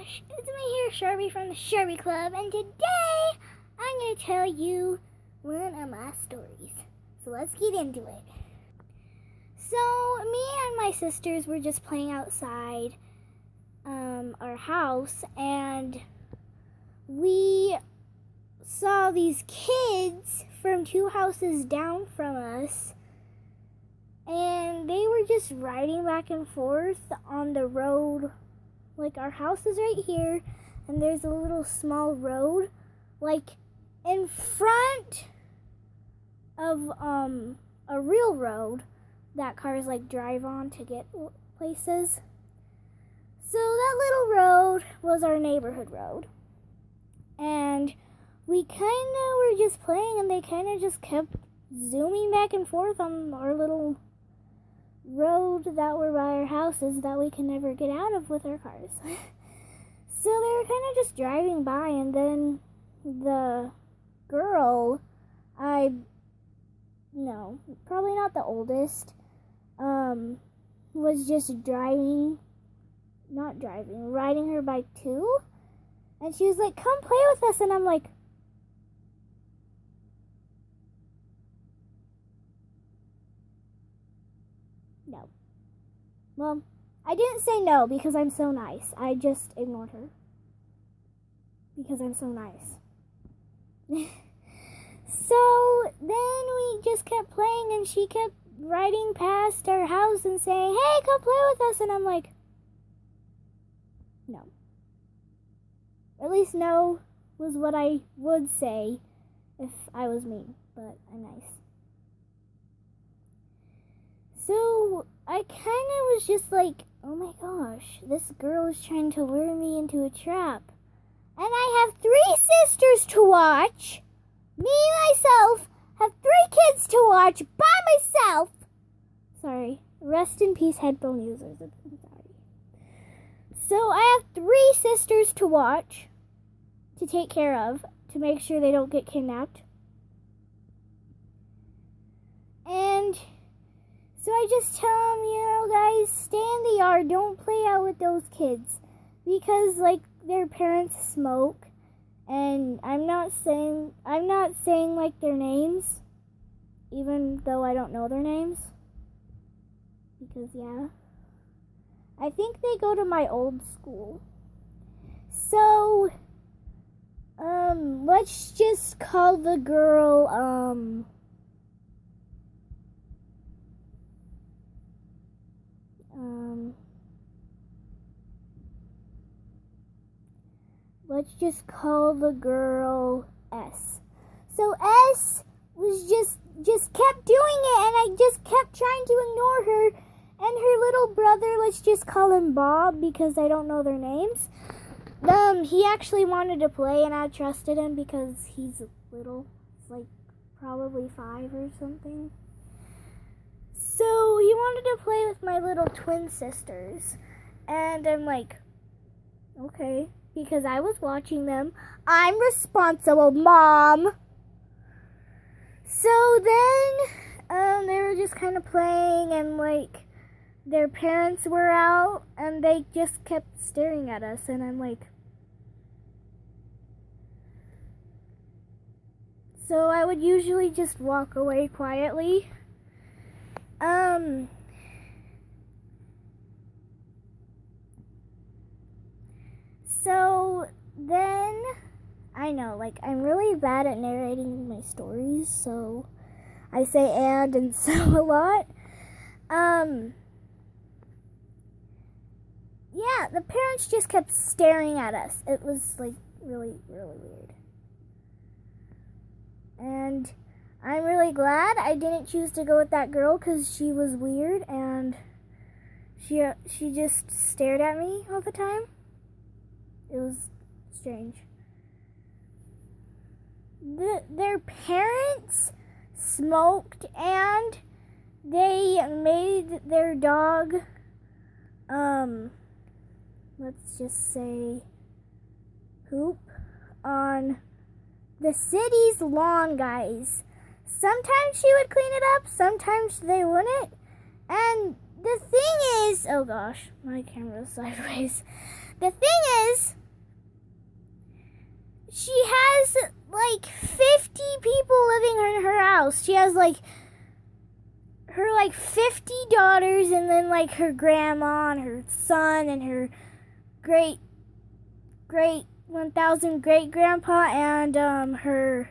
gosh, it's me here, Sherby from the Sherby Club, and today I'm going to tell you one of my stories. So let's get into it. So me and my sisters were just playing outside our house, and we saw these kids from 2 houses down from us, and they were just riding back and forth on the road. Like, our house is right here, and there's a little small road, like, in front of a real road that cars, like, drive on to get places. So that little road was our neighborhood road. And we kind of were just playing, and they kind of just kept zooming back and forth on our little road that were by our houses that we can never get out of with our cars. So they were kind of just driving by, and then the girl, probably not the oldest, was just riding her bike too. And she was like, "Come play with us." And I'm like, no. Well, I didn't say no because I'm so nice. I just ignored her because I'm so nice. So then we just kept playing, and she kept riding past our house and saying, "Hey, come play with us." And I'm like, no. At least no was what I would say if I was mean, but I'm nice. So I kind of was just like, oh my gosh, this girl is trying to lure me into a trap. And I have 3 sisters to watch. Me, myself, have 3 kids to watch by myself. Sorry. Rest in peace, headphone users. I'm sorry. So I have 3 sisters to watch, to take care of, to make sure they don't get kidnapped. And so I just tell them, guys, stay in the yard. Don't play out with those kids. Because, like, their parents smoke. And I'm not saying, like, their names. Even though I don't know their names. Because, yeah. I think they go to my old school. So, let's just call the girl, let's just call the girl S. So S was just kept doing it, and I just kept trying to ignore her. And her little brother, let's just call him Bob because I don't know their names. He actually wanted to play, and I trusted him because he's little. He's like probably 5 or something. So he wanted to play with my little twin sisters. And I'm like, okay, because I was watching them. I'm responsible, Mom. So then they were just kind of playing, and like their parents were out, and they just kept staring at us, and I'm like, so I would usually just walk away quietly. So then, I know, like, I'm really bad at narrating my stories, so I say and so a lot. Yeah, the parents just kept staring at us. It was, like, really, really weird. And I'm really glad I didn't choose to go with that girl because she was weird, and she just stared at me all the time. It was strange. Their parents smoked, and they made their dog, let's just say, poop on the city's lawn, guys. Sometimes she would clean it up, sometimes they wouldn't. And the thing is, oh gosh, my camera's sideways. The thing is, she has like 50 people living in her house. She has like her 50 daughters, and then like her grandma and her son and her great 1000 great grandpa and her,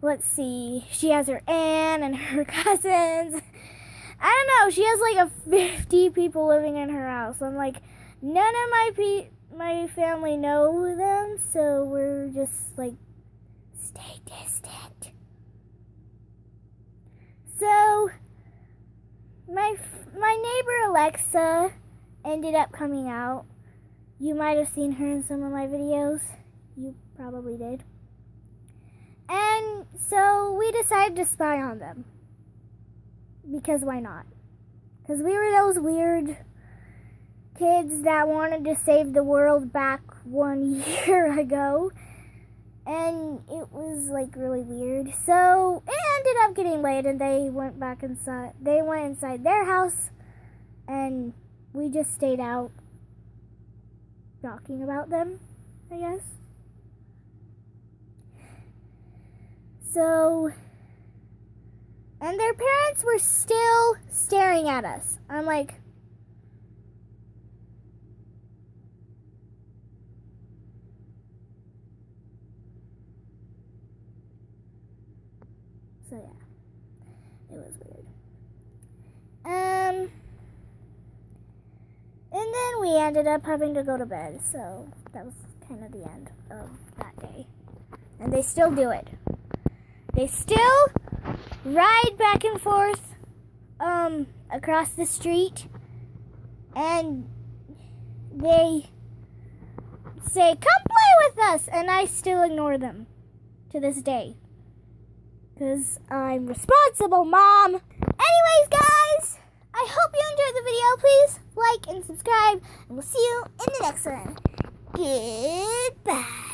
let's see, she has her aunt and her cousins. I don't know, she has like 50 people living in her house. I'm like, none of my family know them, so we're just like, stay distant. So my neighbor Alexa ended up coming out. You might have seen her in some of my videos. You probably did. And so we decided to spy on them. Because why not? Because we were those weird kids that wanted to save the world back 1 year ago. And it was like really weird. So it ended up getting late, and they went back inside. They went inside their house, and we just stayed out talking about them, I guess. So, and their parents were still staring at us. I'm like, so yeah, it was weird. And then we ended up having to go to bed, so that was kind of the end of that day. And they still do it. They still ride back and forth across the street, and they say, "Come play with us," and I still ignore them to this day. Because I'm responsible, Mom. Anyways, guys, I hope you enjoyed the video. Please like and subscribe, and we'll see you in the next one. Goodbye.